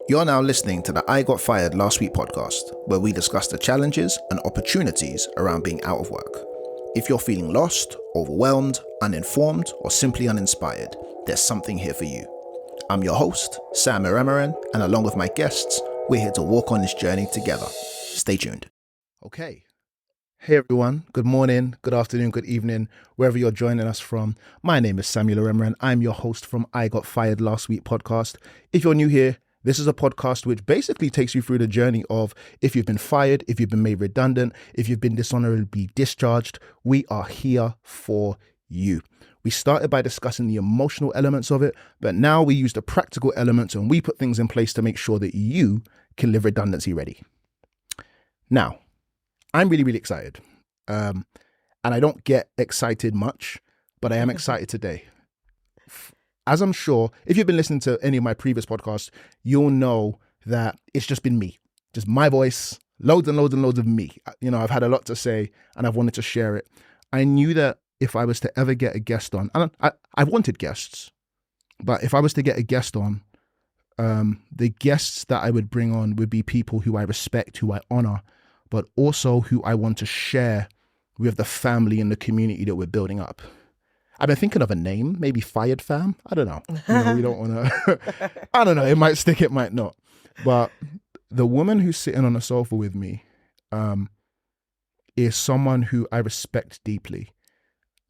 You're now listening to the I Got Fired Last Week podcast, where we discuss the challenges and opportunities around being out of work. If you're feeling lost, overwhelmed, uninformed, or simply uninspired, there's something here for you. I'm your host, Sam Eremeren, and along with my guests, we're here to walk on this journey together. Stay tuned. Okay. Hey everyone, good morning, good afternoon, good evening, wherever you're joining us from. My name is Samuel Eremeren. I'm your host from I Got Fired Last Week podcast. If you're new here, this is a podcast which basically takes you through the journey of if you've been fired, if you've been made redundant, if you've been dishonorably discharged, we are here for you. We started by discussing the emotional elements of it, but now we use the practical elements and we put things in place to make sure that you can live redundancy ready. Now, I'm really excited. And I don't get excited much, but I am excited today. As I'm sure, if you've been listening to any of my previous podcasts, you'll know that it's just been me. Just my voice, loads and loads of me. You know, I've had a lot to say and I've wanted to share it. I knew that if I was to ever get a guest on, and I wanted guests, but if I was to get a guest on, the guests that I would bring on would be people who I respect, who I honor, but also who I want to share with the family and the community that we're building up. I've been thinking of a name, maybe Fired Fam. I don't know. You know, we don't want to, I don't know. It might stick, it might not. But the woman who's sitting on the sofa with me is someone who I respect deeply.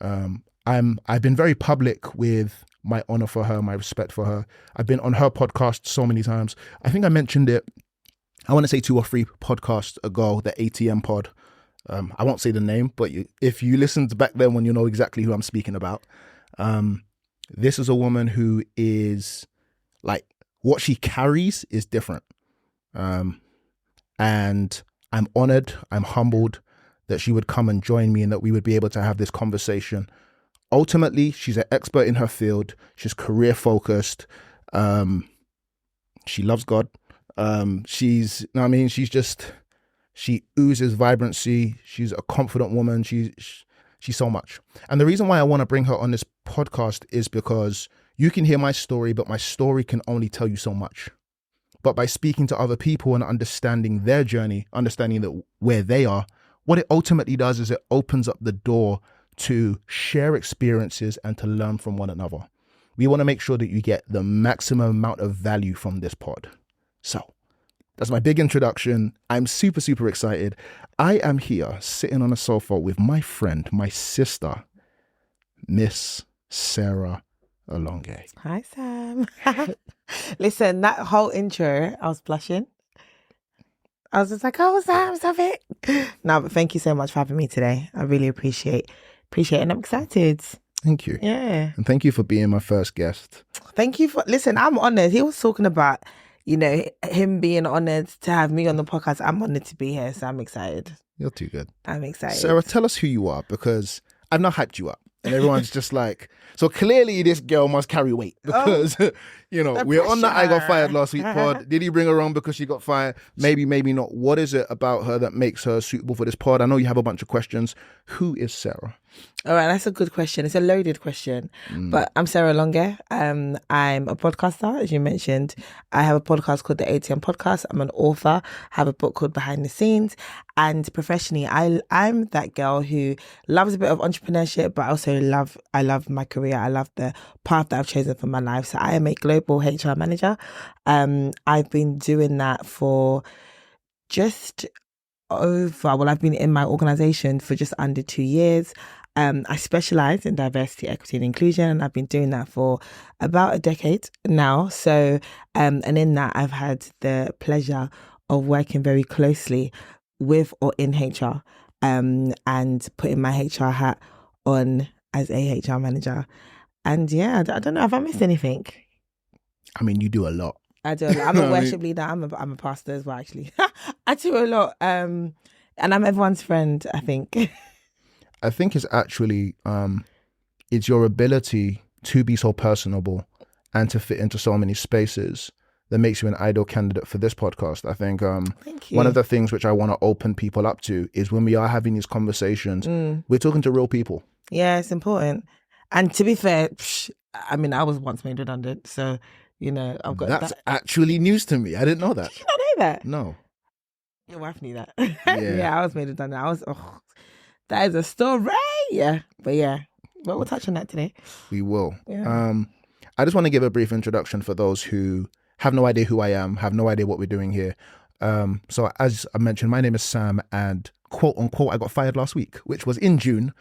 I've been very public with my honor for her, my respect for her. I've been on her podcast so many times. I think I mentioned it, I want to say 2 or 3 podcasts ago, the ATM pod. I won't say the name, but if you listened back then when you know exactly who I'm speaking about. This is a woman who is like, what she carries is different. And I'm honored, I'm humbled that she would come and join me and that we would be able to have this conversation. Ultimately, she's an expert in her field. She's career focused. She loves God. She oozes vibrancy. She's a confident woman. She's so much. And the reason why I want to bring her on this podcast is because you can hear my story, but my story can only tell you so much. But by speaking to other people and understanding their journey, understanding that where they are, what it ultimately does is it opens up the door to share experiences and to learn from one another. We want to make sure that you get the maximum amount of value from this pod. So that's my big introduction. I'm super excited. I am here sitting on a sofa with my friend, my sister, Miss Sarah Alonge. Hi, Sam. Listen, that whole intro, I was blushing. I was just like, oh, Sam, stop it. No, but thank you so much for having me today. I really appreciate it, and I'm excited. Thank you. Yeah. And thank you for being my first guest. Thank you for, listen, I'm honored. He was talking about, you know, him being honored to have me on the podcast. I'm honored to be here, so I'm excited. You're too good. I'm excited. Sarah, tell us who you are, because I've not hyped you up. And everyone's just like, so clearly this girl must carry weight because, you know, we're on the I Got Fired Last Week pod. Did he bring her on because she got fired? Maybe not. What is it about her that makes her suitable for this pod? I know you have a bunch of questions. Who is Sarah? All right, that's a good question. It's a loaded question, but I'm Sarah Alonge. I'm a podcaster, as you mentioned. I have a podcast called the ATM Podcast. I'm an author. I have a book called Behind the Scenes. And professionally, I'm that girl who loves a bit of entrepreneurship, but I love my career. I love the path that I've chosen for my life. So I am a global HR manager. I've been doing that for I've been in my organization for just under 2 years. I specialize in diversity, equity and inclusion, and I've been doing that for about a decade now. So, and in that, I've had the pleasure of working very closely with or in HR, and putting my HR hat on as a HR manager. And yeah, I don't know if I missed anything. I mean, you do a lot. I do a lot. I'm a worship leader. I'm a pastor as well, actually. I do a lot. And I'm everyone's friend, I think. I think it's actually, it's your ability to be so personable and to fit into so many spaces that makes you an ideal candidate for this podcast. I think Thank you. One of the things which I want to open people up to is when we are having these conversations, we're talking to real people. Yeah, it's important. And to be fair, I mean, I was once made redundant, so You know, I've got That's that. actually news to me. I didn't know that. Did you not know that? No. Your wife knew that. Yeah. I was made redundant. That is a story. Yeah, but yeah, well, we'll touch on that today. We will. Yeah. I just want to give a brief introduction for those who have no idea who I am, have no idea what we're doing here. So as I mentioned, my name is Sam, and quote unquote, I got fired last week, which was in June.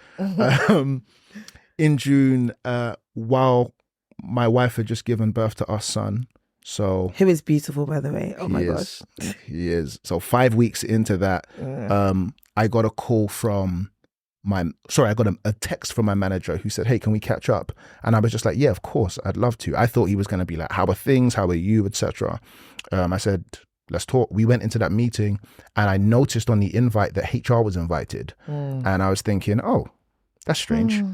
While my wife had just given birth to our son. So who is beautiful, by the way. Oh my gosh. He is. So 5 weeks into that, I got a call from I got a text from my manager who said, hey, can we catch up? And I was just like, yeah, of course, I'd love to. I thought he was going to be like, how are things? How are you? Etc. I said, let's talk. We went into that meeting and I noticed on the invite that HR was invited. And I was thinking, oh, that's strange.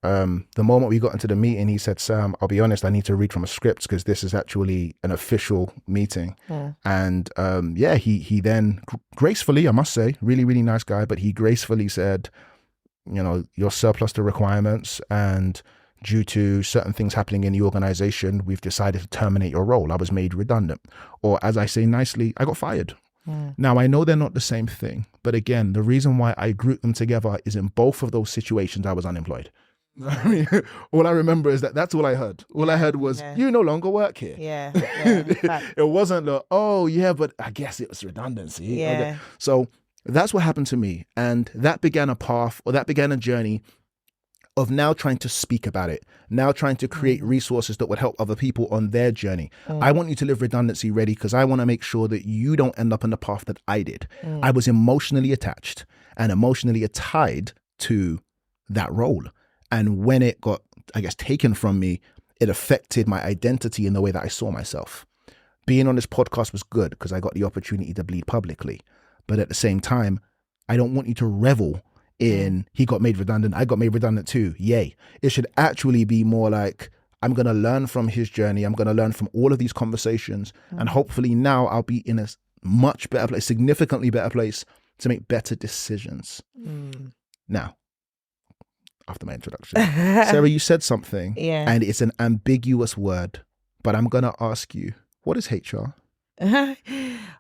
The moment we got into the meeting, he said, Sam, I'll be honest, I need to read from a script because this is actually an official meeting. And he then gracefully, I must say, really, really nice guy, but he gracefully said, you know, you're surplus to requirements, and due to certain things happening in the organization, we've decided to terminate your role. I was made redundant. Or as I say nicely, I got fired. Now, I know they're not the same thing, but again, the reason why I group them together is in both of those situations, I was unemployed. I mean, all I remember is that's all I heard. All I heard was, you no longer work here. It wasn't like, oh, yeah, but I guess it was redundancy. Yeah. Okay. So that's what happened to me. And that began a journey of now trying to speak about it, now trying to create resources that would help other people on their journey. I want you to live redundancy ready because I want to make sure that you don't end up in the path that I did. I was emotionally attached and emotionally tied to that role. And when it got, I guess, taken from me, it affected my identity in the way that I saw myself. Being on this podcast was good because I got the opportunity to bleed publicly. But at the same time, I don't want you to revel in he got made redundant, I got made redundant too. Yay. It should actually be more like, I'm going to learn from his journey. I'm going to learn from all of these conversations. And hopefully now I'll be in a much better place, significantly better place to make better decisions. Now, after my introduction, Sarah, you said something, and it's an ambiguous word, but I'm going to ask you, what is HR?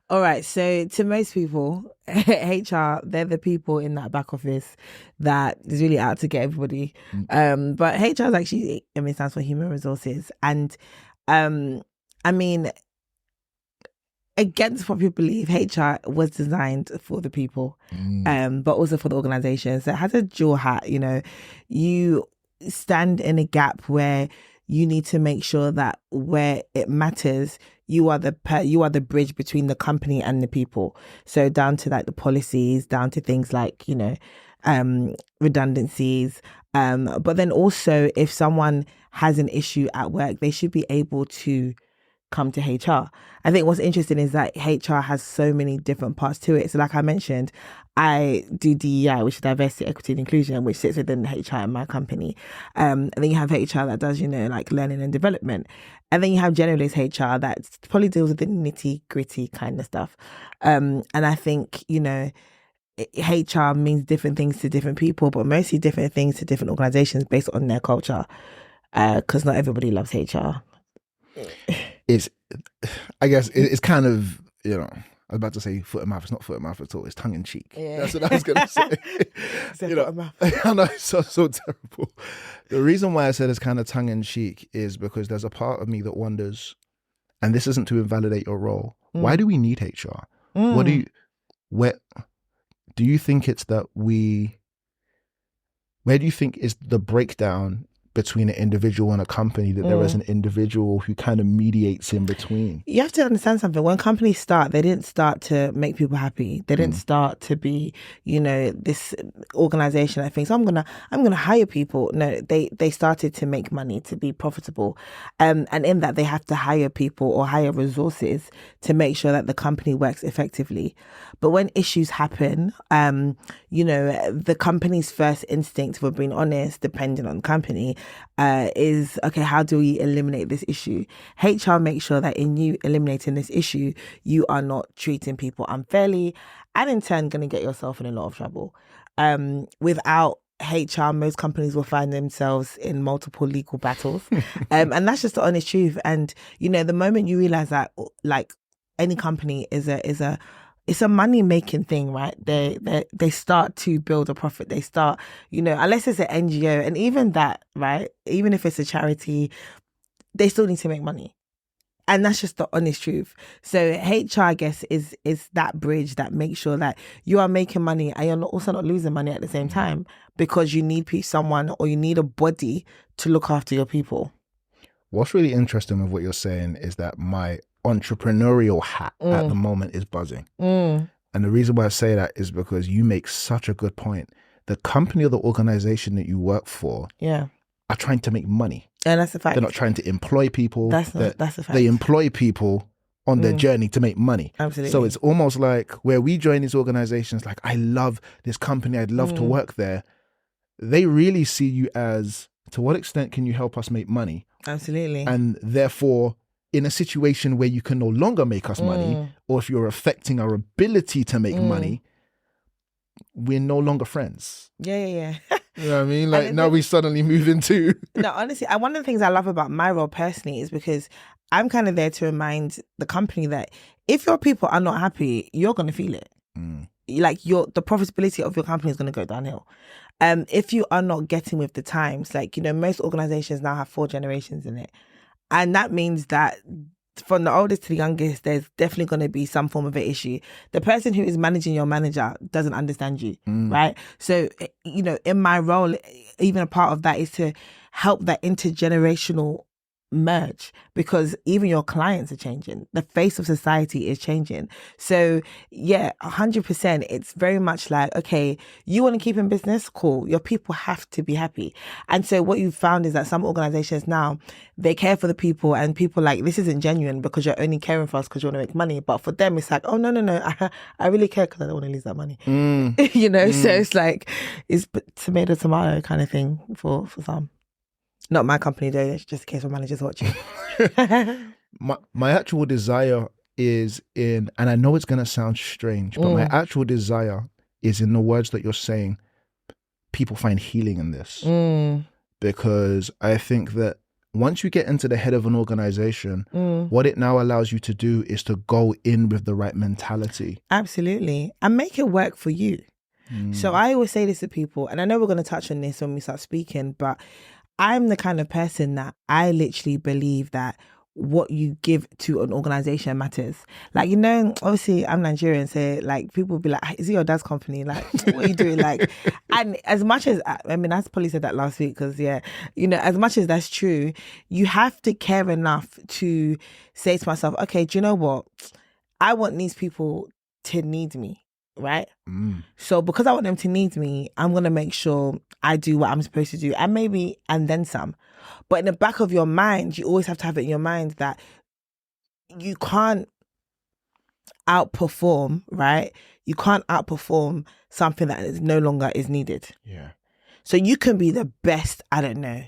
All right. So to most people, HR, they're the people in that back office that is really out to get everybody. But HR is actually, stands for human resources. And I mean, against what people believe, HR was designed for the people, but also for the organization. So it has a dual hat. You know, you stand in a gap where you need to make sure that where it matters, you are the bridge between the company and the people. So down to like the policies, down to things like, you know, redundancies. But then also if someone has an issue at work, they should be able to come to HR. I think what's interesting is that HR has so many different parts to it. So like I mentioned, I do DEI, which is diversity, equity and inclusion, which sits within HR in my company. And then you have HR that does, you know, like learning and development. And then you have generalist HR that probably deals with the nitty gritty kind of stuff. And I think, you know, HR means different things to different people, but mostly different things to different organizations based on their culture. Because not everybody loves HR. I guess it's kind of, you know, I was about to say foot and mouth. It's not foot and mouth at all. It's tongue in cheek. Yeah. That's what I was going to say. You know, I know it's so terrible. The reason why I said it's kind of tongue in cheek is because there's a part of me that wonders, and this isn't to invalidate your role. Why do we need HR? Where do you think it's that where do you think is the breakdown between an individual and a company, that there is an individual who kind of mediates in between? You have to understand something. When companies start, they didn't start to make people happy. They didn't start to be, you know, this organization that thinks, I'm gonna hire people. No, they started to make money, to be profitable. And in that they have to hire people or hire resources to make sure that the company works effectively. But when issues happen, you know, the company's first instinct, for being honest, depending on the company, is, okay, how do we eliminate this issue? HR makes sure that in you eliminating this issue, you are not treating people unfairly, and in turn going to get yourself in a lot of trouble. Without HR, most companies will find themselves in multiple legal battles. And that's just the honest truth. And, you know, the moment you realize that, like, any company it's a money making thing, right? They start to build a profit. They start, you know, unless it's an NGO, and even that, right? Even if it's a charity, they still need to make money. And that's just the honest truth. So HR, I guess, is that bridge that makes sure that you are making money and you're also not losing money at the same time, because you need someone, or you need a body to look after your people. What's really interesting with what you're saying is that my entrepreneurial hat at the moment is buzzing. And the reason why I say that is because you make such a good point. The company or the organization that you work for are trying to make money. And that's a fact. They're not trying to employ people. That's a fact. They employ people on their journey to make money. Absolutely. So it's almost like where we join these organizations, like, I love this company, I'd love to work there. They really see you as, to what extent can you help us make money? Absolutely. And therefore, in a situation where you can no longer make us money, or if you're affecting our ability to make money, we're no longer friends. Yeah. You know what I mean? Like, now we suddenly move into... No, honestly, one of the things I love about my role personally is because I'm kind of there to remind the company that if your people are not happy, you're going to feel it. Like, the profitability of your company is going to go downhill. If you are not getting with the times, like, you know, most organizations now have 4 generations in it. And that means that from the oldest to the youngest, there's definitely going to be some form of an issue. The person who is managing your manager doesn't understand you, right? So, you know, in my role, even a part of that is to help that intergenerational merge, because even your clients are changing. The face of society is changing. So yeah, 100%. It's very much like, okay, you want to keep in business? Cool. Your people have to be happy. And so what you've found is that some organizations now, they care for the people, and people like, this isn't genuine because you're only caring for us because you want to make money. But for them, it's like, oh, no, I really care because I don't want to lose that money. You know, so it's like, it's tomato kind of thing for some. Not my company though, it's just in case my manager's watching. my actual desire is in, and I know it's going to sound strange, but my actual desire is in the words that you're saying, people find healing in this. Because I think that once you get into the head of an organization, what it now allows you to do is to go in with the right mentality. Absolutely. And make it work for you. So I always say this to people, and I know we're going to touch on this when we start speaking, but I'm the kind of person that I literally believe that what you give to an organization matters. Like, you know, obviously I'm Nigerian, so like people will be like, is it your dad's company? Like, what are you doing? Like, and as much as, I mean, I probably said that last week because, yeah, you know, as much as that's true, you have to care enough to say to myself, okay, do you know what? I want these people to need me. Right? So because I want them to need me, I'm going to make sure I do what I'm supposed to do, and then some. But in the back of your mind, you always have to have it in your mind that you can't outperform, right? You can't outperform something that is no longer is needed. Yeah. So you can be the best, I don't know,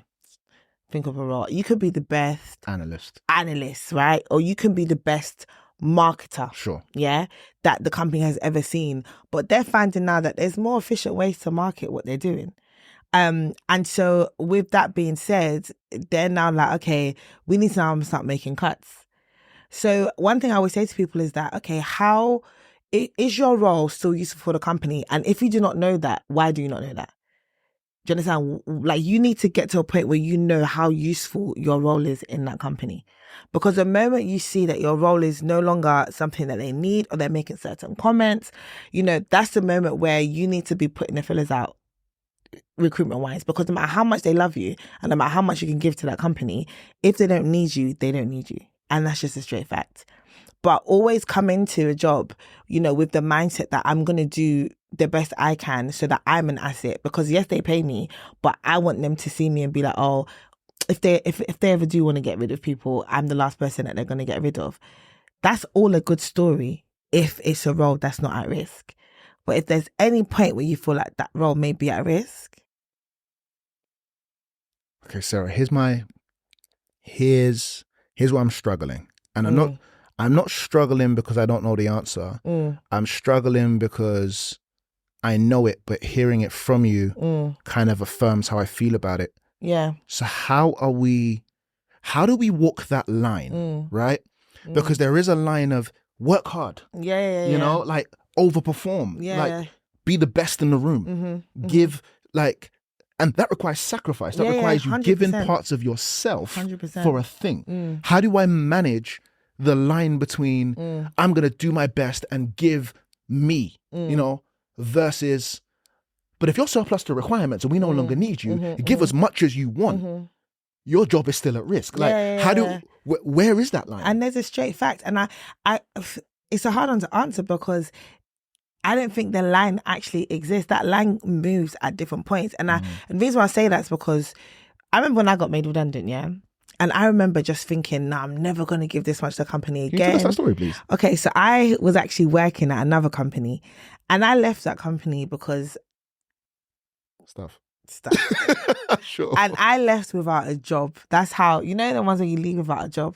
think of a role. You could be the best Analyst, right? Or you can be the best marketer, sure, yeah, that the company has ever seen. But they're finding now that there's more efficient ways to market what they're doing. And so with that being said, they're now like, okay, we need to now start making cuts. So one thing I always say to people is that, okay, how is your role still useful for the company? And if you do not know that, why do you not know that? Do you understand? Like, you need to get to a point where you know how useful your role is in that company. Because the moment you see that your role is no longer something that they need, or they're making certain comments, you know, that's the moment where you need to be putting the fillers out recruitment wise. Because no matter how much they love you and no matter how much you can give to that company, if they don't need you, they don't need you. And that's just a straight fact. But always come into a job, you know, with the mindset that I'm going to do the best I can so that I'm an asset. Because yes, they pay me, but I want them to see me and be like, oh, if they ever do want to get rid of people, I'm the last person that they're going to get rid of. That's all a good story if it's a role that's not at risk. But if there's any point where you feel like that role may be at risk. Okay, Sarah, here's where I'm struggling. And I'm not struggling because I don't know the answer. I'm struggling because I know it, but hearing it from you kind of affirms how I feel about it. Yeah. So how do we walk that line, right? Because there is a line of work hard, you know, like overperform, like be the best in the room, give like, and that requires sacrifice. That requires you 100%. giving parts of yourself 100%. for a thing. How do I manage the line between I'm going to do my best and give me, you know, versus, but if you're surplus to requirements and we no longer need you, give as much as you want. Your job is still at risk. Like, where is that line? And there's a straight fact. And I it's a hard one to answer because I don't think the line actually exists. That line moves at different points. And and the reason why I say that is because I remember when I got made redundant, and I remember just thinking, nah, I'm never going to give this much to the company again. Can you tell us that story, please? Okay, so I was actually working at another company and I left that company because Stuff. Sure. And I left without a job. That's how, you know, the ones where you leave without a job.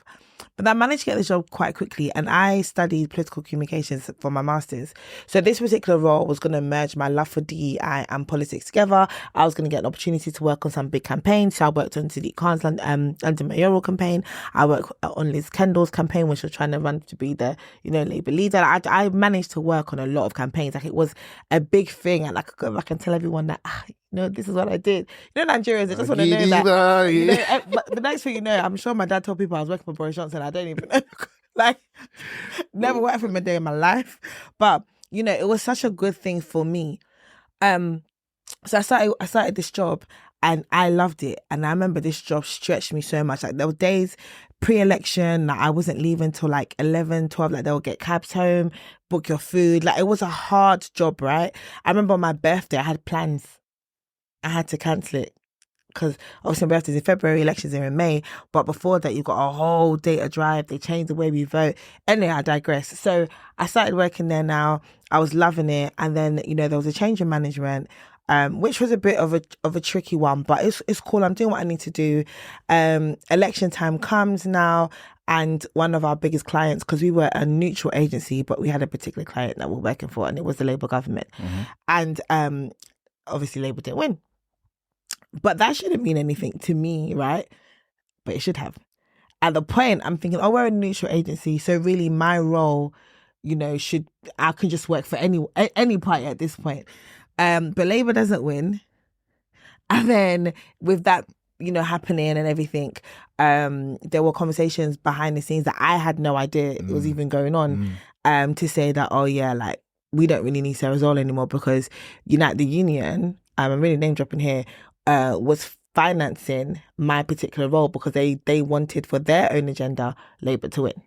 But I managed to get the job quite quickly, and I studied political communications for my master's. So this particular role was going to merge my love for DEI and politics together. I was going to get an opportunity to work on some big campaigns. So I worked on Sadiq Khan's London mayoral campaign. I worked on Liz Kendall's campaign, which was trying to run to be the, you know, Labour leader. I managed to work on a lot of campaigns. Like, it was a big thing, and like I can tell everyone that, you know, this is what I did. You know, Nigerians, they just want to know that. You know, but the next thing you know, I'm sure my dad told people I was working for Boris Johnson. I don't even know. Like, never worked for him a day in my life. But, you know, it was such a good thing for me. So I started this job and I loved it. And I remember this job stretched me so much. Like, there were days pre-election, like, I wasn't leaving till like 11, 12. Like, they'll get cabs home, book your food. Like, it was a hard job, right? I remember on my birthday, I had plans. I had to cancel it because obviously my birthday's in February, elections are in May. But before that, you've got a whole data drive. They changed the way we vote. Anyway, I digress. So I started working there now. I was loving it. And then, you know, there was a change in management, which was a bit of a tricky one. But it's cool. I'm doing what I need to do. Election time comes now. And one of our biggest clients, because we were a neutral agency, but we had a particular client that we're working for, and it was the Labour government. And obviously Labour didn't win. But that shouldn't mean anything to me, right? But it should have. At the point, I'm thinking, oh, we're a neutral agency, so really my role, you know, I can just work for any party at this point. But Labour doesn't win. And then with that, you know, happening and everything, there were conversations behind the scenes that I had no idea it was even going on, to say that, oh yeah, like, we don't really need Sarah Alonge anymore because Unite the Union, I'm really name dropping here, was financing my particular role because they wanted for their own agenda Labour to win.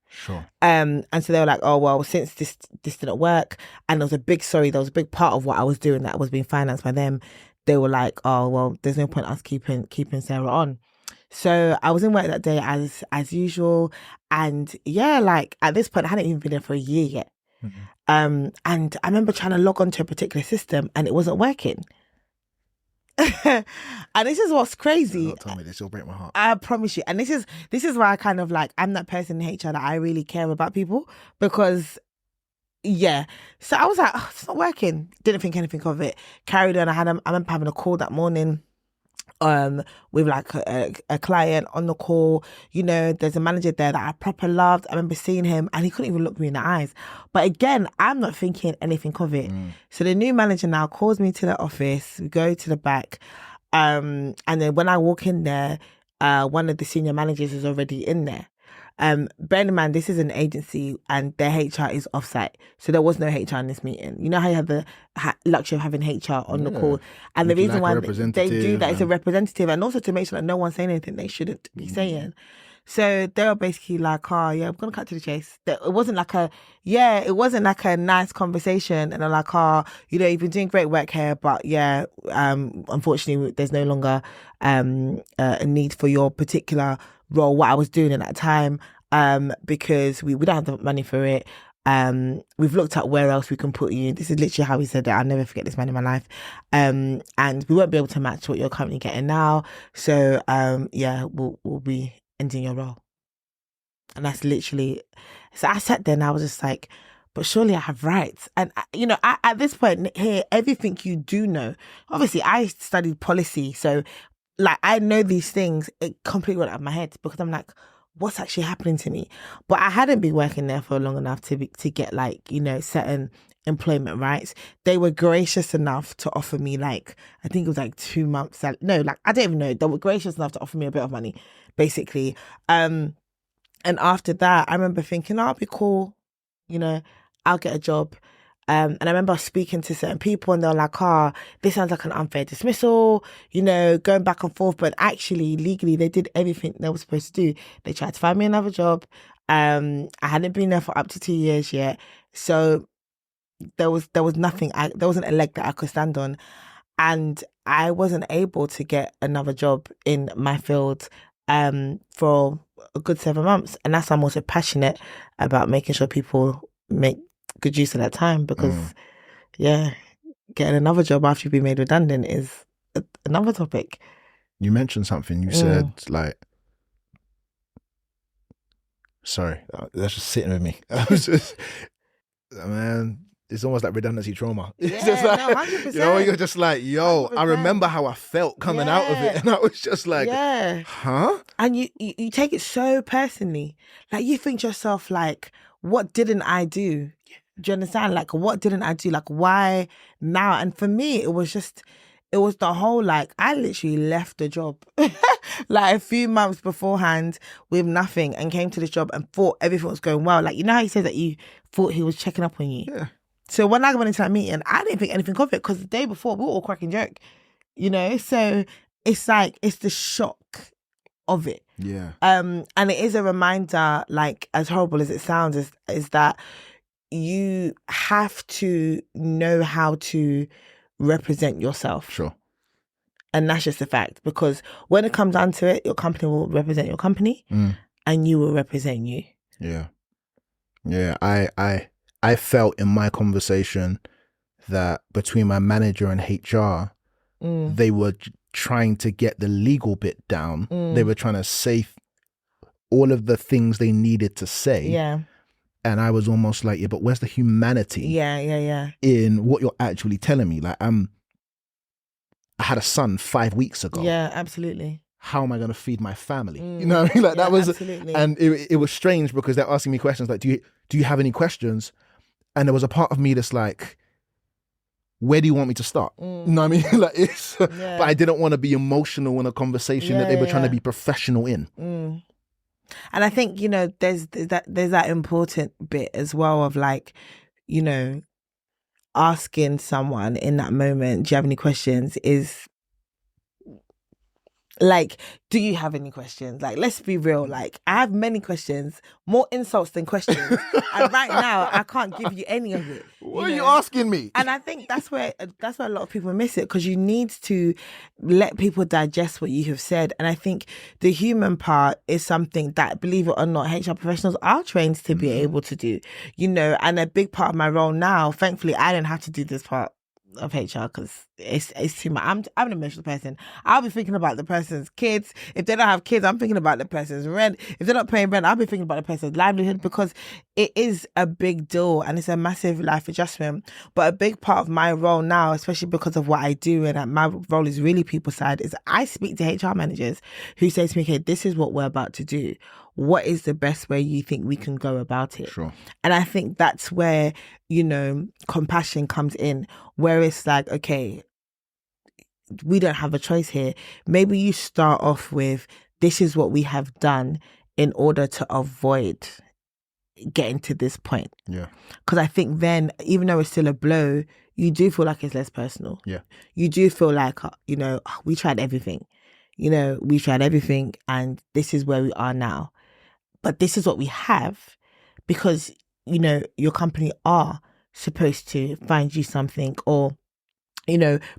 Sure. And so they were like, oh, well, since this didn't work, and there was a big part of what I was doing that was being financed by them, they were like, oh, well, there's no point us keeping Sarah on. So I was in work that day as usual. And yeah, like, at this point, I hadn't even been there for a year yet. And I remember trying to log onto a particular system and it wasn't working. And this is what's crazy. Don't tell me this, you'll break my heart. I promise you. And this is why I kind of like, I'm that person in HR that I really care about people, because yeah. So I was like, oh, it's not working. Didn't think anything of it. Carried on. I remember having a call that morning with like a client on the call. You know, there's a manager there that I proper loved. I remember seeing him and he couldn't even look me in the eyes. But again, I'm not thinking anything of it. So the new manager now calls me to the office. We go to the back. And then when I walk in there, one of the senior managers is already in there. Bearing in mind, this is an agency and their HR is offsite. So there was no HR in this meeting. You know how you have the luxury of having HR on the call. And the reason why they do that is a representative, and also to make sure that no one's saying anything they shouldn't be saying. So they were basically like, oh yeah, we're going to cut to the chase. It wasn't like a nice conversation. And they're like, oh, you know, you've been doing great work here, but yeah, unfortunately there's no longer a need for your particular role, what I was doing at that time, because we don't have the money for it. We've looked at where else we can put you. This is literally how he said it. I'll never forget this man in my life. And we won't be able to match what you're currently getting now. So yeah, we'll be ending your role. And that's literally, so I sat there and I was just like, but surely I have rights. And, at this point here, everything you do know, obviously I studied policy. So like, I know these things, it completely went out of my head because I'm like, what's actually happening to me? But I hadn't been working there for long enough to get like, certain employment rights. They were gracious enough to offer me like, I think it was like 2 months. No, like, I don't even know. They were gracious enough to offer me a bit of money, basically. And after that, I remember thinking, I'll be cool. I'll get a job. And I remember speaking to certain people and they were like, this sounds like an unfair dismissal, going back and forth. But actually, legally, they did everything they were supposed to do. They tried to find me another job. I hadn't been there for up to 2 years yet. So there was nothing, there wasn't a leg that I could stand on. And I wasn't able to get another job in my field for a good 7 months. And that's why I'm also passionate about making sure people make good use of that time, because getting another job after you've been made redundant is another topic. You mentioned something. You said like, sorry, that's just sitting with me. I was just, man, it's almost like redundancy trauma. It's just like, no, 100%. You're just like, 100%. I remember how I felt coming out of it, and I was just like, huh? And you take it so personally. Like, you think to yourself, like, what didn't I do? Do you understand? Like, what didn't I do? Like, why now? And for me, it was the whole, like, I literally left the job like a few months beforehand with nothing and came to this job and thought everything was going well. Like, how you said that you thought he was checking up on you? Yeah. So when I went into that meeting, I didn't think anything of it because the day before we were all cracking joke, So it's like, it's the shock of it. Yeah. And it is a reminder, like, as horrible as it sounds, is that you have to know how to represent yourself. Sure. And that's just a fact, because when it comes down to it, your company will represent your company and you will represent you. Yeah. Yeah. I felt in my conversation that between my manager and HR, they were trying to get the legal bit down. They were trying to say all of the things they needed to say. Yeah. And I was almost like, but where's the humanity? Yeah. In what you're actually telling me? Like, I had a son 5 weeks ago. Yeah, absolutely. How am I going to feed my family? You know what I mean? Like, that was, absolutely. And it was strange because they're asking me questions like, do you have any questions? And there was a part of me that's like, where do you want me to start? You know what I mean? Like, but I didn't want to be emotional in a conversation that they were trying to be professional in. And I think, there's that important bit as well of like, asking someone in that moment, do you have any questions, is like, do you have any questions? Like, let's be real. Like, I have many questions, more insults than questions. And right now, I can't give you any of it. What are you asking me? And I think that's where a lot of people miss it, because you need to let people digest what you have said. And I think the human part is something that, believe it or not, HR professionals are trained to be able to do, and a big part of my role now, thankfully, I don't have to do this part of HR because it's too much. I'm an emotional person. I'll be thinking about the person's kids. If they don't have kids, I'm thinking about the person's rent. If they're not paying rent, I'll be thinking about the person's livelihood, because it is a big deal and it's a massive life adjustment. But a big part of my role now, especially because of what I do, and my role is really people side, is I speak to HR managers who say to me, okay, this is what we're about to do. What is the best way you think we can go about it? Sure. And I think that's where, compassion comes in, where it's like, okay, we don't have a choice here. Maybe you start off with, this is what we have done in order to avoid getting to this point. Yeah. Because I think then, even though it's still a blow, you do feel like it's less personal. Yeah. You do feel like, we tried everything. We tried everything and this is where we are now. But this is what we have, because, your company are supposed to find you something, or,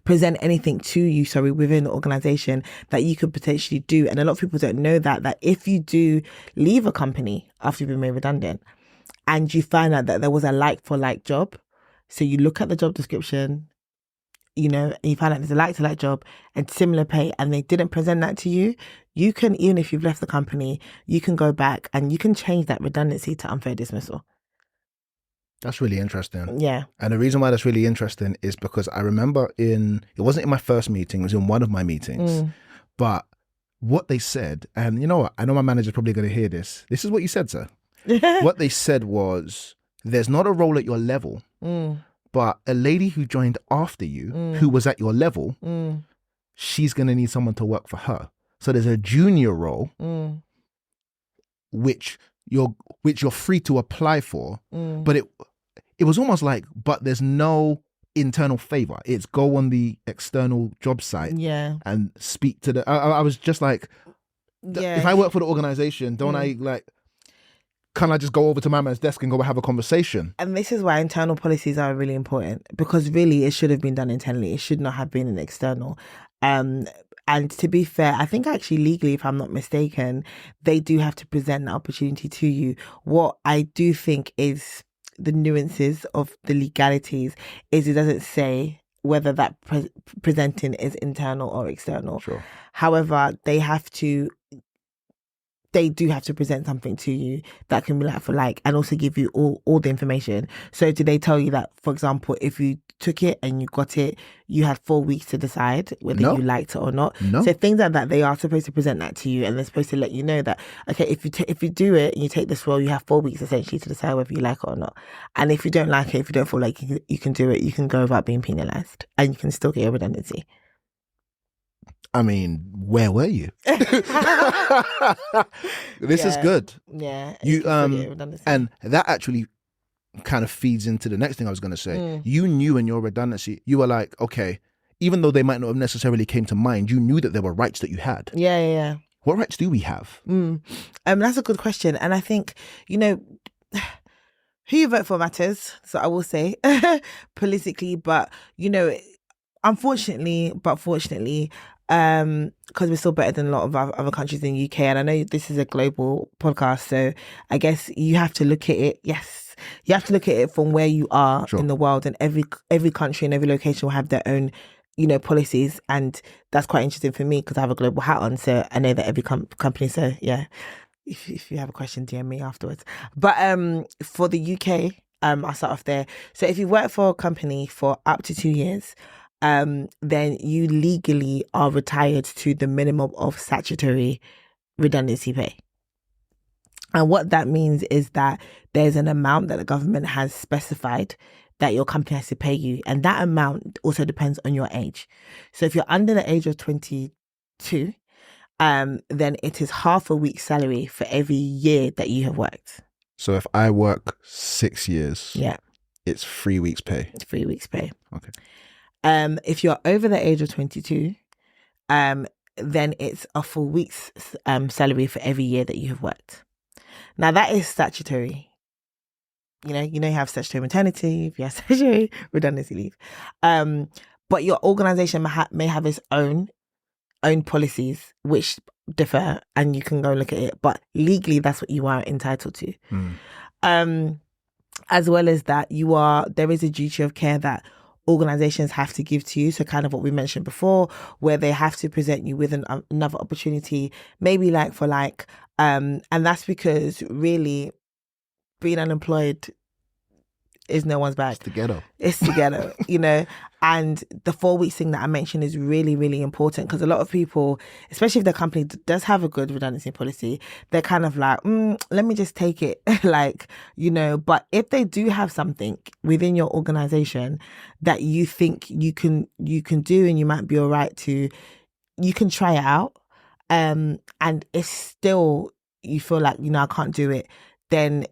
present anything to you, within the organization that you could potentially do. And a lot of people don't know that if you do leave a company after you've been made redundant and you find out that there was a like for like job, so you look at the job description, and you find out there's a like-to-like job and similar pay, and they didn't present that to you, you can, even if you've left the company, you can go back and you can change that redundancy to unfair dismissal. That's really interesting. Yeah. And the reason why that's really interesting is because I remember it wasn't in my first meeting, it was in one of my meetings. But what they said, and you know what, I know my manager's probably going to hear this. This is what you said, sir. What they said was, there's not a role at your level, but a lady who joined after you, who was at your level, she's going to need someone to work for her. So there's a junior role, which you're free to apply for, but it was almost like, but there's no internal favor. It's go on the external job site and speak to the. I was just like, if I work for the organization, don't I like? Can I just go over to my man's desk and go have a conversation? And this is why internal policies are really important, because really it should have been done internally. It should not have been an external. And to be fair, I think actually legally, if I'm not mistaken, they do have to present the opportunity to you. What I do think is the nuances of the legalities is it doesn't say whether that presenting is internal or external. Sure. However, they do have to present something to you that can be like for like, and also give you all the information. So do they tell you that, for example, if you took it and you got it, you had 4 weeks to decide whether you liked it or not? No. So things like that, they are supposed to present that to you, and they're supposed to let you know that, okay, if you do it and you take this role, you have 4 weeks essentially to decide whether you like it or not. And if you don't like it, if you don't feel like you can do it, you can go without being penalised, and you can still get your redundancy. I mean, where were you? This is good. Yeah. You and that actually kind of feeds into the next thing I was going to say. You knew in your redundancy, you were like, okay, even though they might not have necessarily came to mind, you knew that there were rights that you had. Yeah. What rights do we have? That's a good question. And I think, who you vote for matters. So I will say politically, but, fortunately, because we're still better than a lot of other countries in the UK, and I know this is a global podcast, so I guess you have to look at it. Yes, you have to look at it from where you are in the world, and every country and every location will have their own, policies, and that's quite interesting for me because I have a global hat on, so I know that every company. So yeah, if you have a question, DM me afterwards. But for the UK, I'll start off there. So if you work for a company for up to 2 years, then you legally are retired to the minimum of statutory redundancy pay. And what that means is that there's an amount that the government has specified that your company has to pay you. And that amount also depends on your age. So if you're under the age of 22, then it is half a week's salary for every year that you have worked. So if I work 6 years, it's 3 weeks pay. It's 3 weeks pay. Okay. If you're over the age of 22, then it's a full week's salary for every year that you have worked. Now that is statutory. You have statutory maternity leave, you have statutory redundancy leave. But your organisation may have its own policies which differ, and you can go look at it. But legally, that's what you are entitled to. As well as that, there is a duty of care that organizations have to give to you. So kind of what we mentioned before, where they have to present you with another opportunity, maybe and that's because really being unemployed is no one's bag. It's the ghetto. It's the ghetto, and the 4 weeks thing that I mentioned is really, really important, because a lot of people, especially if the company does have a good redundancy policy, they're kind of like, let me just take it, but if they do have something within your organization that you think you can do and you might be all right to, you can try it out, and it's still, you feel like, I can't do it, then,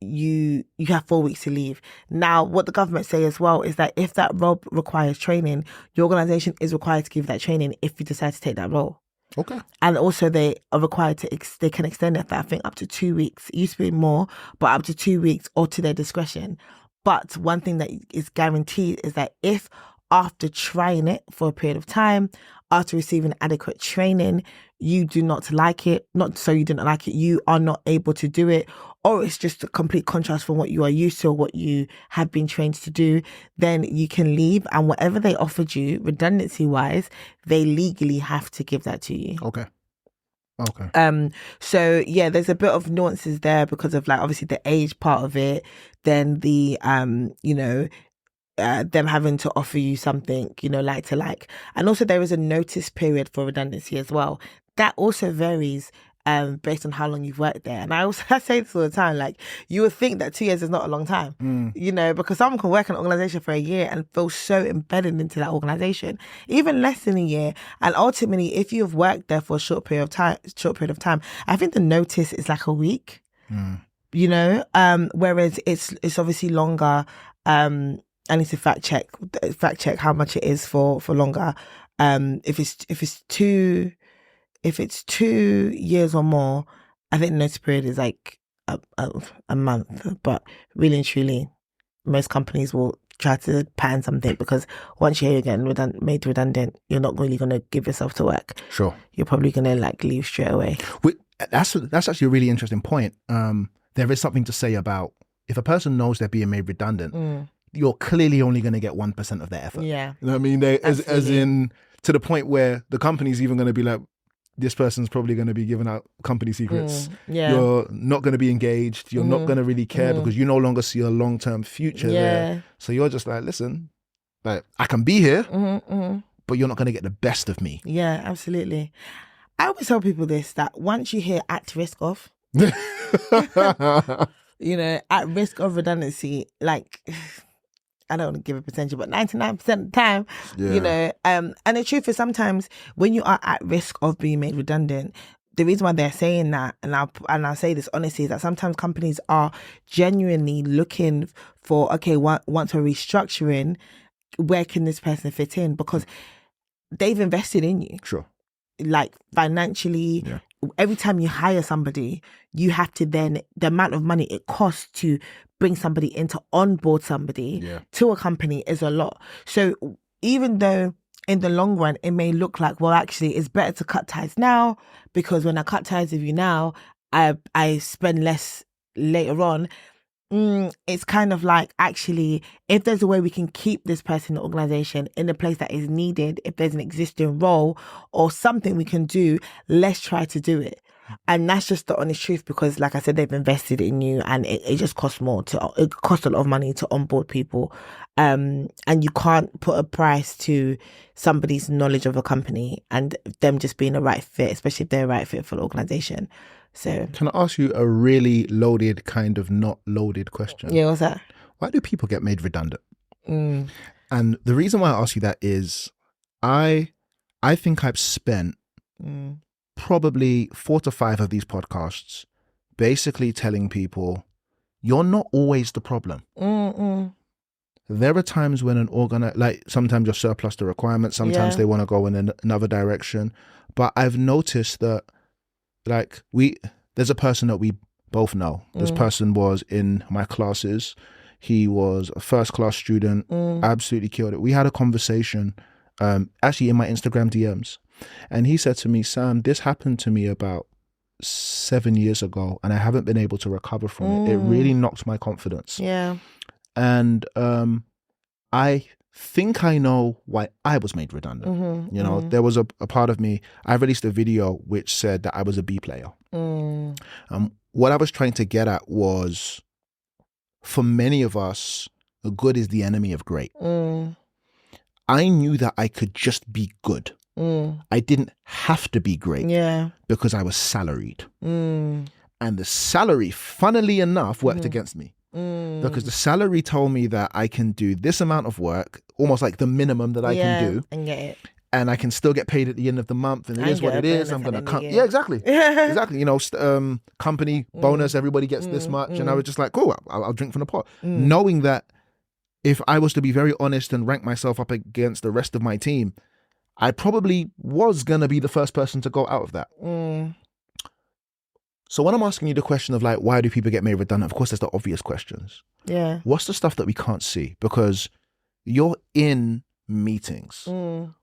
you have 4 weeks to leave. Now, what the government say as well is that if that role requires training, your organisation is required to give that training if you decide to take that role. Okay. And also they are required to, they can extend it for, I think, up to 2 weeks. It used to be more, but up to 2 weeks or to their discretion. But one thing that is guaranteed is that if after trying it for a period of time, after receiving adequate training, you do not like it, not so you didn't like it, you are not able to do it, or it's just a complete contrast from what you are used to or what you have been trained to do, then you can leave, and whatever they offered you redundancy wise, they legally have to give that to you. Okay. Okay. So yeah, there's a bit of nuances there because of like obviously the age part of it, then the them having to offer you something, like to like. And also there is a notice period for redundancy as well. That also varies based on how long you've worked there. And I say this all the time, like you would think that 2 years is not a long time, because someone can work in an organization for a year and feel so embedded into that organization, even less than a year. And ultimately, if you've worked there for a short period of time, I think the notice is like a week, whereas it's obviously longer. I need to fact check how much it is for longer. If it's 2 years or more, I think the notice period is like a month. But really and truly, most companies will try to pattern something because once you're getting made redundant, you're not really going to give yourself to work. Sure. You're probably going to like leave straight away. That's actually a really interesting point. There is something to say about if a person knows they're being made redundant, you're clearly only going to get 1% of their effort. Yeah. You know what I mean? As in to the point where the company's even going to be like, this person's probably going to be giving out company secrets. You're not going to be engaged. You're not going to really care because you no longer see a long-term future there. So you're just like, listen, like I can be here, but you're not going to get the best of me. Yeah, absolutely. I always tell people this, that once you hear at risk of, at risk of redundancy, like... I don't want to give a percentage, but 99% of the time, and the truth is sometimes when you are at risk of being made redundant, the reason why they're saying that, and I'll say this honestly, is that sometimes companies are genuinely looking for, okay, once we're restructuring, where can this person fit in? Because they've invested in you. Sure. Like financially, every time you hire somebody, you have to then, the amount of money it costs to bring somebody in, to onboard somebody to a company is a lot. So even though in the long run, it may look like, well, actually, it's better to cut ties now because when I cut ties with you now, I spend less later on. It's kind of like, actually, if there's a way we can keep this person in the organization in the place that is needed, if there's an existing role or something we can do, let's try to do it. And that's just the honest truth because, like I said, they've invested in you and it just costs it costs a lot of money to onboard people. And you can't put a price to somebody's knowledge of a company and them just being a right fit, especially if they're a right fit for the organization. So, can I ask you a really loaded kind of not loaded question? Yeah, what's that? Why do people get made redundant? And the reason why I ask you that is I think I've spent probably 4 to 5 of these podcasts basically telling people you're not always the problem. There are times when sometimes you're surplus to requirements, sometimes they want to go in another direction. But I've noticed that there's a person that we both know. This person was in my classes. He was a first class student, absolutely killed it. We had a conversation actually in my Instagram DMs. And he said to me, Sam, this happened to me about 7 years ago and I haven't been able to recover from it. It really knocked my confidence. Yeah. And I think I know why I was made redundant. There was a part of me, I released a video which said that I was a B player. What I was trying to get at was, for many of us, good is the enemy of great. I knew that I could just be good. I didn't have to be great because I was salaried. And the salary, funnily enough, worked against me. Because the salary told me that I can do this amount of work, almost like the minimum that I can do. And get it. And I can still get paid at the end of the month. And it is what it is. I'm going to come. Yeah, exactly. Company bonus, everybody gets this much. And I was just like, cool, I'll drink from the pot. Knowing that if I was to be very honest and rank myself up against the rest of my team, I probably was going to be the first person to go out of that. So when I'm asking you the question of like, why do people get made redundant? Of course, there's the obvious questions. Yeah. What's the stuff that we can't see? Because you're in meetings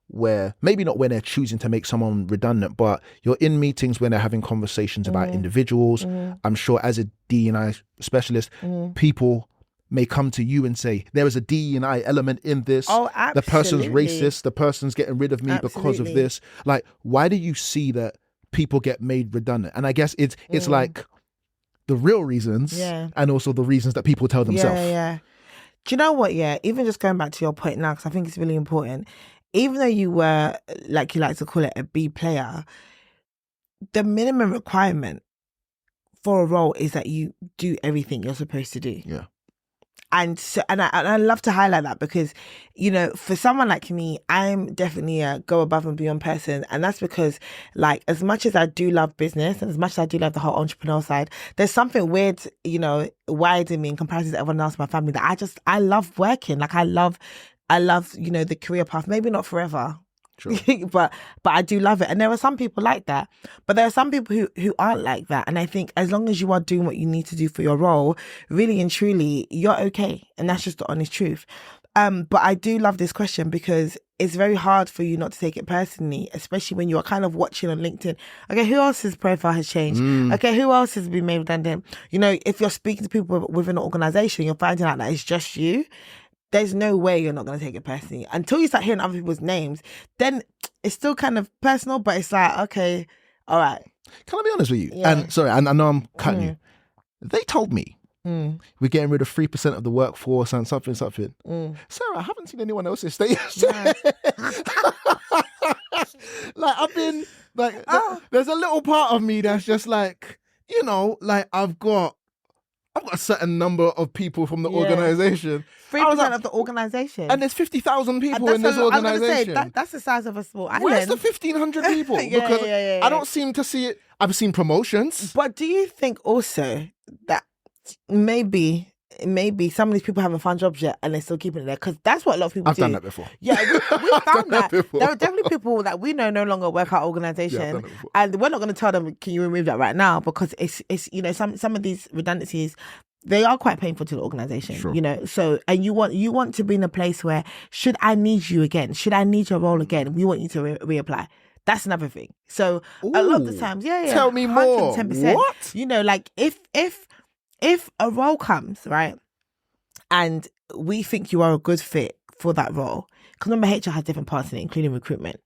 where, maybe not when they're choosing to make someone redundant, but you're in meetings when they're having conversations about individuals. I'm sure as a D&I specialist, people may come to you and say, there is a D&I element in this. Oh, absolutely. The person's racist. The person's getting rid of me because of this. Like, why do you see that people get made redundant. And I guess it's like the real reasons and also the reasons that people tell themselves. Yeah. Do you know what? Yeah, even just going back to your point now, because I think it's really important. Even though you were, like you like to call it, a B player, the minimum requirement for a role is that you do everything you're supposed to do. Yeah. And so, and I love to highlight that because, you know, for someone like me, I'm definitely a go above and beyond person. And that's because, like, as much as I do love business and as much as I do love the whole entrepreneurial side, there's something weird, you know, wired in me in comparison to everyone else in my family that I love working. Like, I love, you know, the career path, maybe not forever. Sure. but I do love it. And there are some people like that. But there are some people who aren't like that. And I think as long as you are doing what you need to do for your role, really and truly, you're okay. And that's just the honest truth. But I do love this question because it's very hard for you not to take it personally, especially when you're kind of watching on LinkedIn. Okay, who else's profile has changed? Okay, who else has been made redundant? You know, if you're speaking to people within an organization, you're finding out that it's just you. There's no way you're not going to take it personally. Until you start hearing other people's names, then it's still kind of personal, but it's like, okay, all right. Can I be honest with you? Yeah. And sorry, I know I'm cutting you. They told me we're getting rid of 3% of the workforce and something. Sarah, I haven't seen anyone else's state. Like, I've been, like, there's a little part of me that's just like, you know, like, I've got a certain number of people from the organization. 3% of the organization. And there's 50,000 people in this organization. That's the size of a small island. Where's the 1,500 people? Because I don't seem to see it. I've seen promotions. But do you think also that maybe some of these people haven't found jobs yet and they're still keeping it there? Because that's what a lot of people do. I've done that before. Yeah, we found that. There are definitely people that we know no longer work at our organisation. Yeah, and we're not going to tell them, can you remove that right now? Because it's you know, some of these redundancies, they are quite painful to the organisation. Sure. You know, so, and you want to be in a place where, should I need you again? Should I need your role again? We want you to reapply. That's another thing. So a lot of the times, tell me more. 110%. What? You know, like if a role comes, right, and we think you are a good fit for that role, because remember, HR has different parts in it, including recruitment.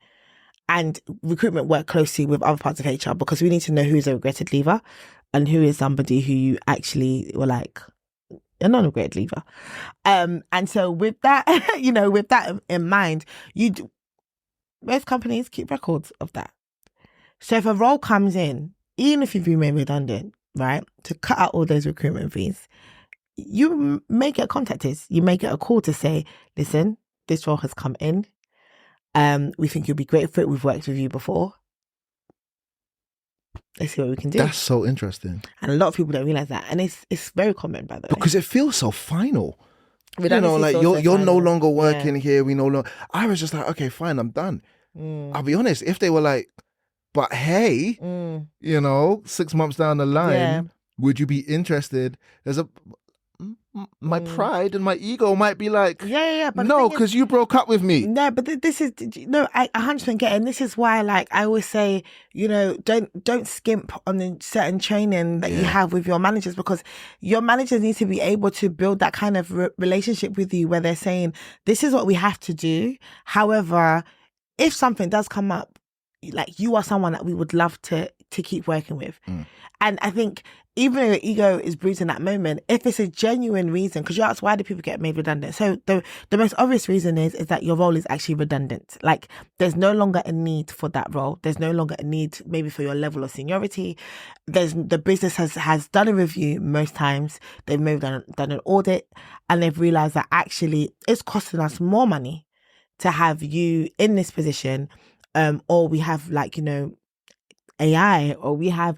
And recruitment work closely with other parts of HR because we need to know who's a regretted leaver and who is somebody who you actually were like, a non-regretted leaver. And so with that, you know, with that in mind, most companies keep records of that. So if a role comes in, even if you've been made redundant, right, to cut out all those recruitment fees, you may get contacted. You may get a call to say, listen, this role has come in. We think you'll be great for it. We've worked with you before. Let's see what we can do. That's so interesting. And a lot of people don't realize that. And it's very common, by the way. Because it feels so final. You know, like you're no longer working here. We no longer. I was just like, okay, fine, I'm done. I'll be honest. If they were like, but hey, you know, 6 months down the line, would you be interested? My pride and my ego might be like, but no, because you broke up with me. No, but this is, no, I 100% get it. And this is why, like, I always say, you know, don't skimp on the certain training that you have with your managers, because your managers need to be able to build that kind of relationship with you where they're saying, this is what we have to do. However, if something does come up, like, you are someone that we would love to keep working with. And I think even though your ego is bruised in that moment, if it's a genuine reason, because you asked, why do people get made redundant? So the most obvious reason is that your role is actually redundant. Like, there's no longer a need for that role. There's no longer a need maybe for your level of seniority. The business has done a review most times. They've maybe done an audit, and they've realized that actually it's costing us more money to have you in this position, or we have, like, you know, AI, or we have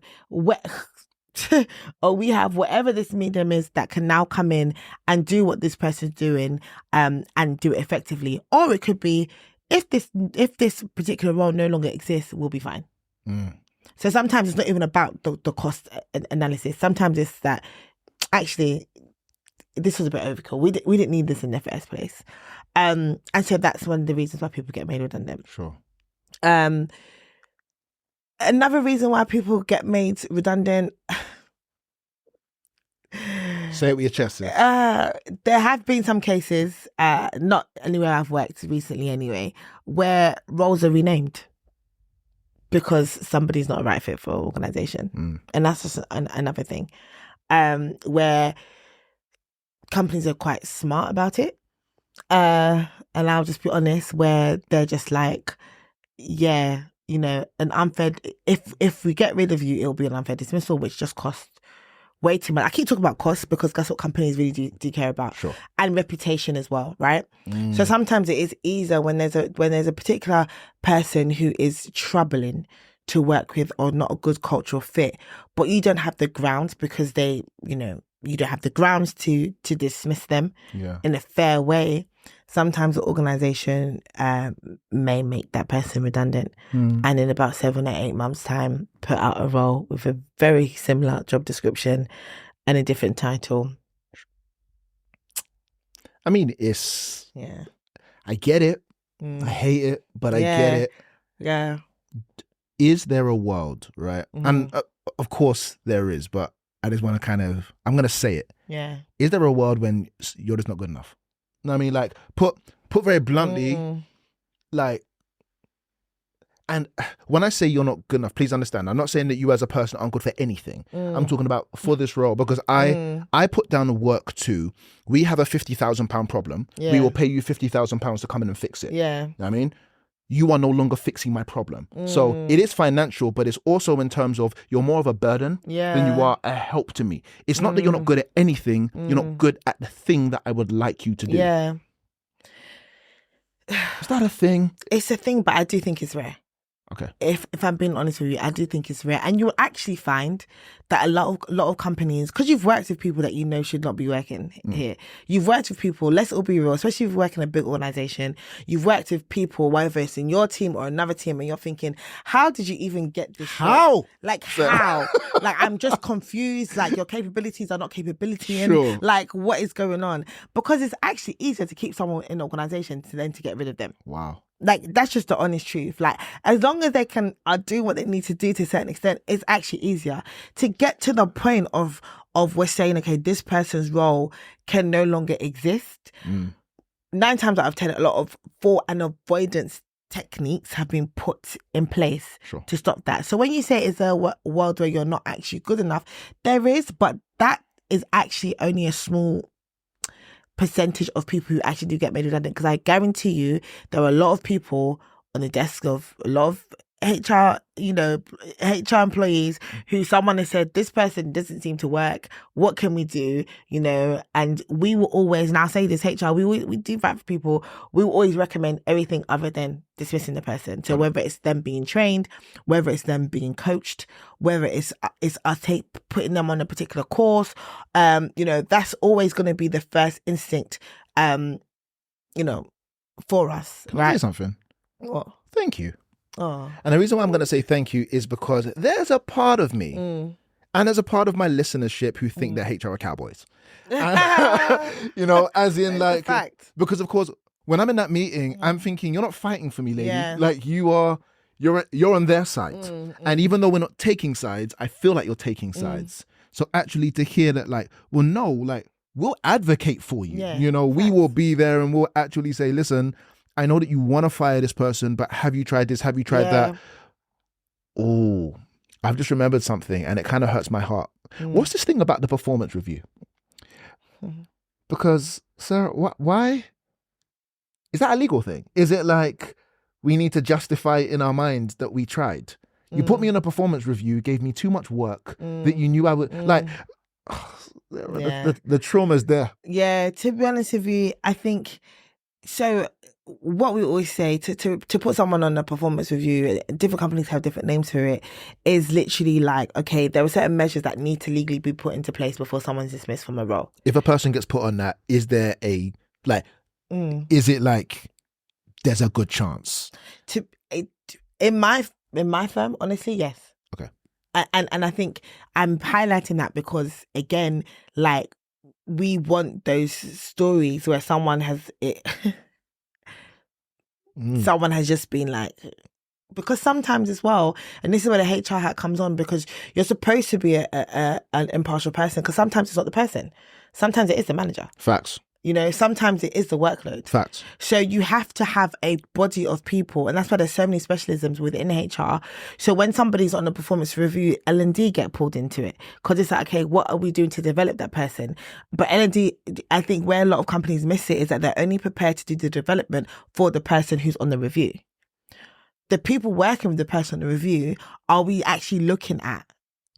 or we have whatever this medium is that can now come in and do what this person's doing, and do it effectively. Or it could be, if this particular role no longer exists, we'll be fine. So sometimes it's not even about the cost analysis. Sometimes it's that actually this was a bit overkill. We didn't need this in the first place. And so that's one of the reasons why people get made redundant. Sure. Another reason why people get made redundant. Say it with your chest. There have been some cases, not anywhere I've worked recently anyway, where roles are renamed. because somebody's not a right fit for an organization. And that's just another thing where companies are quite smart about it. And I'll just be honest, where they're just like, yeah, you know, an unfair, if we get rid of you, it'll be an unfair dismissal, which just costs way too much. I keep talking about costs because that's what companies really do care about. Sure. And reputation as well, right? So sometimes it is easier when there's a particular person who is troubling to work with or not a good cultural fit, but you don't have the grounds because they, you know, you don't have the grounds to dismiss them in a fair way. Sometimes the organisation may make that person redundant and in about 7 or 8 months' time put out a role with a very similar job description and a different title. I mean, I get it. I hate it, but I get it. Yeah. Is there a world, right? And of course there is, but I just want to I'm going to say it. Yeah. Is there a world when you're just not good enough? You know what I mean? Like, put very bluntly, like, and when I say you're not good enough, please understand, I'm not saying that you as a person aren't good for anything. I'm talking about for this role, because I put down the work too. We have a £50,000 problem. We will pay you £50,000 to come in and fix it. Yeah. You know what I mean? You are no longer fixing my problem. So it is financial, but it's also in terms of you're more of a burden than you are a help to me. It's not that you're not good at anything. You're not good at the thing that I would like you to do. Yeah. Is that a thing? It's a thing, but I do think it's rare. Okay. If I'm being honest with you, I do think it's rare. And you'll actually find that a lot of companies, because you've worked with people that you know should not be working here. You've worked with people, let's all be real, especially if you work in a big organisation, you've worked with people, whether it's in your team or another team, and you're thinking, how did you even get this? How? Job? Like, how? Like, I'm just confused. Like, your capabilities are not capability. Sure. Like, what is going on? Because it's actually easier to keep someone in an organisation than to get rid of them. Wow. Like, that's just the honest truth. Like, as long as they are doing what they need to do to a certain extent, it's actually easier to get to the point of we're saying, okay, this person's role can no longer exist. 9 times out of 10, a lot of fall and avoidance techniques have been put in place to stop that. So when you say it's a world where you're not actually good enough, there is, but that is actually only a small percentage of people who actually do get made redundant, because I guarantee you there are a lot of people on the desk of a lot of HR employees who someone has said, this person doesn't seem to work, what can we do? And we will always, and I'll say this, HR, we do that for people, we will always recommend everything other than dismissing the person. So whether it's them being trained, whether it's them being coached, whether it's us putting them on a particular course, that's always going to be the first instinct, for us. Can I say something? What? Thank you. Oh. And the reason why I'm going to say thank you is because there's a part of me and there's a part of my listenership who think that HR are cowboys. And, as in like, because of course, when I'm in that meeting, I'm thinking, you're not fighting for me, lady. Yeah. Like you're on their side. And even though we're not taking sides, I feel like you're taking sides. So actually to hear that, like, well, no, like we'll advocate for you. Yeah. We will be there and we'll actually say, listen, I know that you want to fire this person, but have you tried this? Have you tried that? Oh, I've just remembered something and it kind of hurts my heart. What's this thing about the performance review? Because, Sarah, why? Is that a legal thing? Is it like we need to justify in our minds that we tried? You put me in a performance review, gave me too much work that you knew I would, like, the trauma's there. Yeah, to be honest with you, I think, so what we always say to put someone on a performance review, different companies have different names for it, is literally like, okay, there are certain measures that need to legally be put into place before someone's dismissed from a role. If a person gets put on that, is there is it like there's a good chance? In my firm, honestly, yes. Okay. And I think I'm highlighting that because, again, like, we want those stories where someone has someone has just been like, because sometimes as well, and this is where the HR hat comes on, because you're supposed to be an impartial person, because sometimes it's not the person, sometimes it is the manager. Facts. You know, sometimes it is the workload. Facts. So you have to have a body of people, and that's why there's so many specialisms within HR. So when somebody's on a performance review, L&D get pulled into it because it's like, okay, what are we doing to develop that person? But L&D, I think where a lot of companies miss it is that they're only prepared to do the development for the person who's on the review. The people working with the person on the review, are we actually looking at,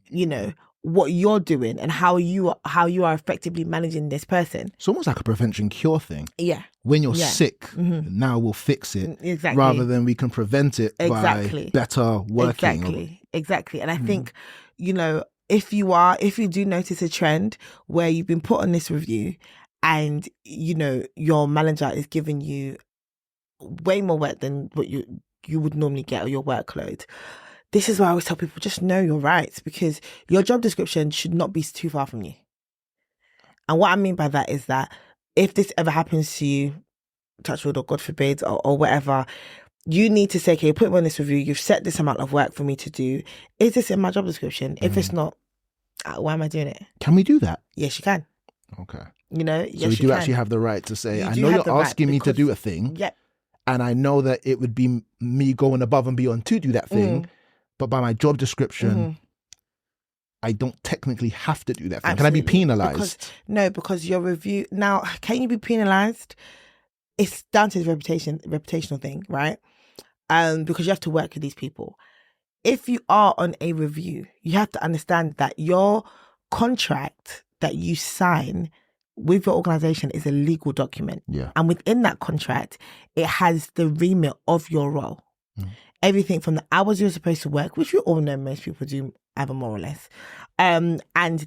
you know, what you're doing and how you are effectively managing this person? It's almost like a prevention cure thing. Yeah. When you're sick, now we'll fix it. Exactly. Rather than we can prevent it by better working. Exactly. And I think, you know, if you do notice a trend where you've been put on this review and, you know, your manager is giving you way more work than what you would normally get on your workload, this is why I always tell people, just know your rights, because your job description should not be too far from you. And what I mean by that is that if this ever happens to you, touch wood or God forbid or whatever, you need to say, okay, put me on this review, you've set this amount of work for me to do. Is this in my job description? If it's not, why am I doing it? Can we do that? Yes, you can. Okay. You know, yes, so we do actually have the right to say, I know you're asking me to do a thing. Yep. And I know that it would be me going above and beyond to do that thing. But by my job description, I don't technically have to do that thing. Absolutely. Can I be penalised? Because your review... Now, can you be penalised? It's down to the reputational thing, right? Because you have to work with these people. If you are on a review, you have to understand that your contract that you sign with your organisation is a legal document. Yeah. And within that contract, it has the remit of your role. Everything from the hours you're supposed to work, which we all know most people do either more or less, and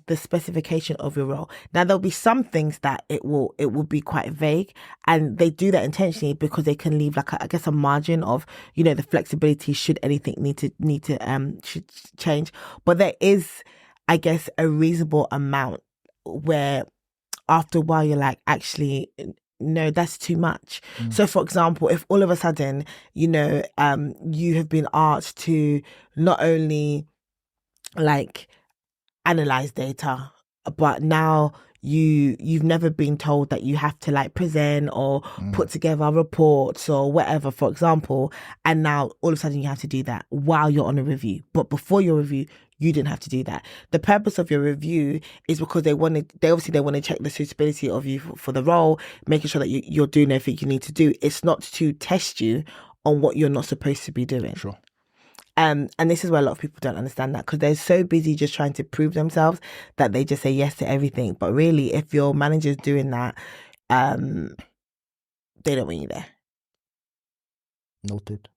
the specification of your role. Now, there'll be some things that it will be quite vague, and they do that intentionally because they can leave like a margin of, you know, the flexibility should anything need to should change. But there is, I guess, a reasonable amount where after a while you're like, actually, no, that's too much. So, for example, if all of a sudden, you know, you have been asked to not only like analyze data, but now you've never been told that you have to like present or put together reports or whatever, for example, and now all of a sudden you have to do that while you're on a review. But before your review, you didn't have to do that. The purpose of your review is because they want to check the suitability of you for the role, making sure that you're doing everything you need to do. It's not to test you on what you're not supposed to be doing. Sure. And this is where a lot of people don't understand that, because they're so busy just trying to prove themselves that they just say yes to everything. But really, if your manager's doing that, they don't want you there. Noted.